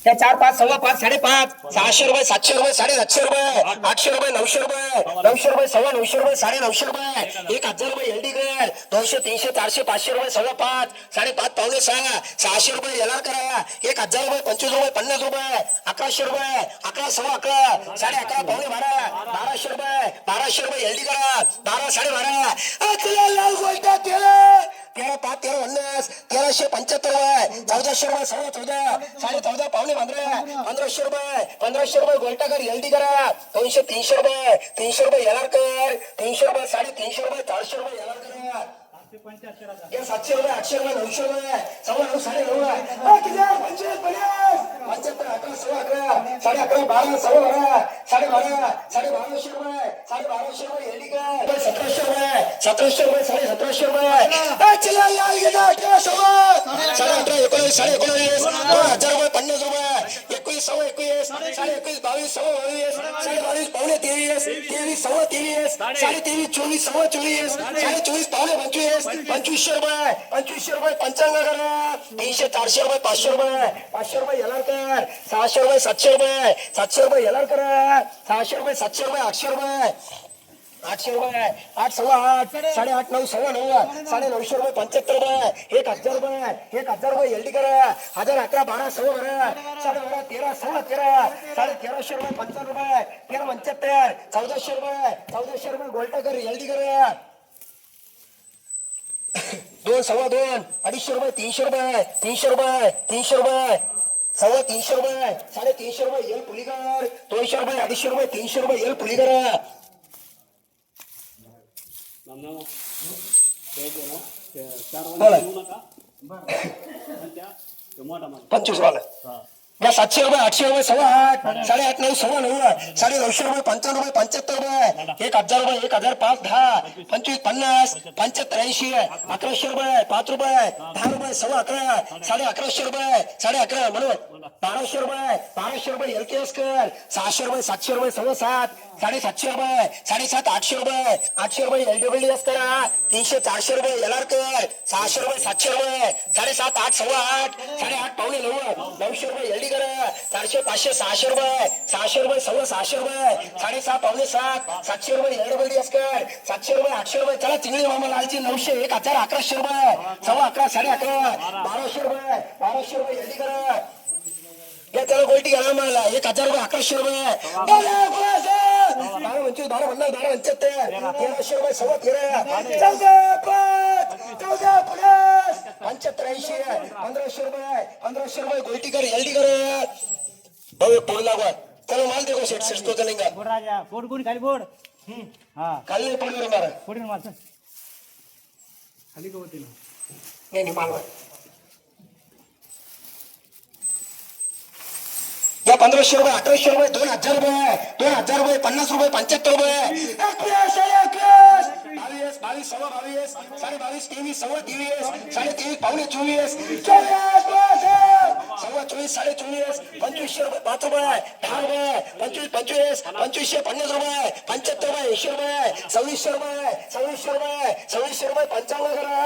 त्या 4 5 सव्वा 5 5.5 600 रुपये 700 रुपये 750 रुपये 800 रुपये 900 रुपये 900 रुपये सव्वा 900 रुपये 950 रुपये 1000 रुपये एलडी कर 200 300 400 500 रुपये सव्वा 5 5.5 पावणे 6 600 रुपये एलआर करा 1000 रुपये 25 रुपये 50 रुपये 1100 रुपये 11 सव्वा 11 11.5 पावणे 12 1200 रुपये एलडी करा 12 12.5 लाल गोल्टा 13 5 13 50 1375 रुपये 1400 रुपये सव्वा 14 14.5 पावणे 1500 रुपये गोल्टा कर एलडी करा 200 300 रुपये एलआर कर 300 रुपये 350 रुपये 400 रुपये एलआर करा 700 रुपये 800 रुपये 900 रुपये सव्वा 9 9.5 किती 25 50 11 सव्वा 11 11.5 12 सव्वा 12 12.5 1200 रुपये एलडी कर 1700 रुपये 1700 रुपये चला लाल गेला 18 19 2000 रुपये 50 रुपये 21 सव्वा 21 21 22 सव्वा 22 22 पावणे 23 सव्वा 23 23 24 सव्वा 24 24 पावणे 25 2500 रुपये 55 करा 300 400 रुपये 500 रुपये एलआर कर 600 रुपये 700 रुपये एलआर करा 600 रुपये 700 रुपये 800 रुपये 8 सव्वा 8 8.5 9 सव्वा 9 950 रुपये 75 रुपये 1000 रुपये एलडी करा 1000 11 12 सव्वा 12 13 सव्वा 13 1300 रुपये 55 रुपये 13 75 1400 रुपये गोल्टा कर एलडी करा 2 सव्वा 2 250 रुपये 300 रुपये सव्वा 300 रुपये 350 रुपये एल पुली कर 200 रुपये 250 रुपये 300 रुपये एल पुली करा 25 वाला 700 रुपये 800 रुपये सव्वा 8 8.5 9 सव्वा 9 950 रुपये 55 रुपये 75 रुपये 1000 रुपये 1000 5 10 25 50 75 80 1100 रुपये 5 रुपये 10 रुपये सव्वा 11 1150 रुपये 11.5 म्हणून 1200 रुपये एलकेएस कर 600 रुपये 700 रुपये सव्वा 7 750 रुपये 7.5 800 रुपये एलडब्ल्यूएस करा 300 400 रुपये एलआर कर 600 रुपये 700 रुपये 7.5 8 सव्वा 8 8.5 पावणे 9 900 रुपये एलडी करा 400 500 600 रुपये सव्वा 600 रुपये 6.5 पावणे 7 700 रुपये एलडब्ल्यूएस कर 700 रुपये 800 रुपये चला चिंगळी मामा लालची 900 1000 1100 रुपये सव्वा 11 11.5 1200 रुपये एलडी करा या त्याला गोल्टी घाला मला 1000 रुपये 1100 रुपये 12 1300 रुपये सव्वा 13 14 75 80 1500 रुपये गोल्टी कर एलडी कर भाऊ पोड लागवा चलो माल देखो सेट सेट तो चलेगा बोर्ड राजा बोर्ड कोणी खाली बोर्ड हां खाली नाही पडणार मारा पुढे मार खाली का होते ना नाही माल या 1500 रुपये 1800 रुपये 2000 रुपये 50 रुपये 75 रुपये 22 सव्वा 22 22.5 23 सव्वा 23 23.5 पावणे 24 सव्वा 24 24.5 2500 रुपये 5 रुपये 10 रुपये 25 50 रुपये 75 रुपये 80 रुपये 2600 रुपये 55 करा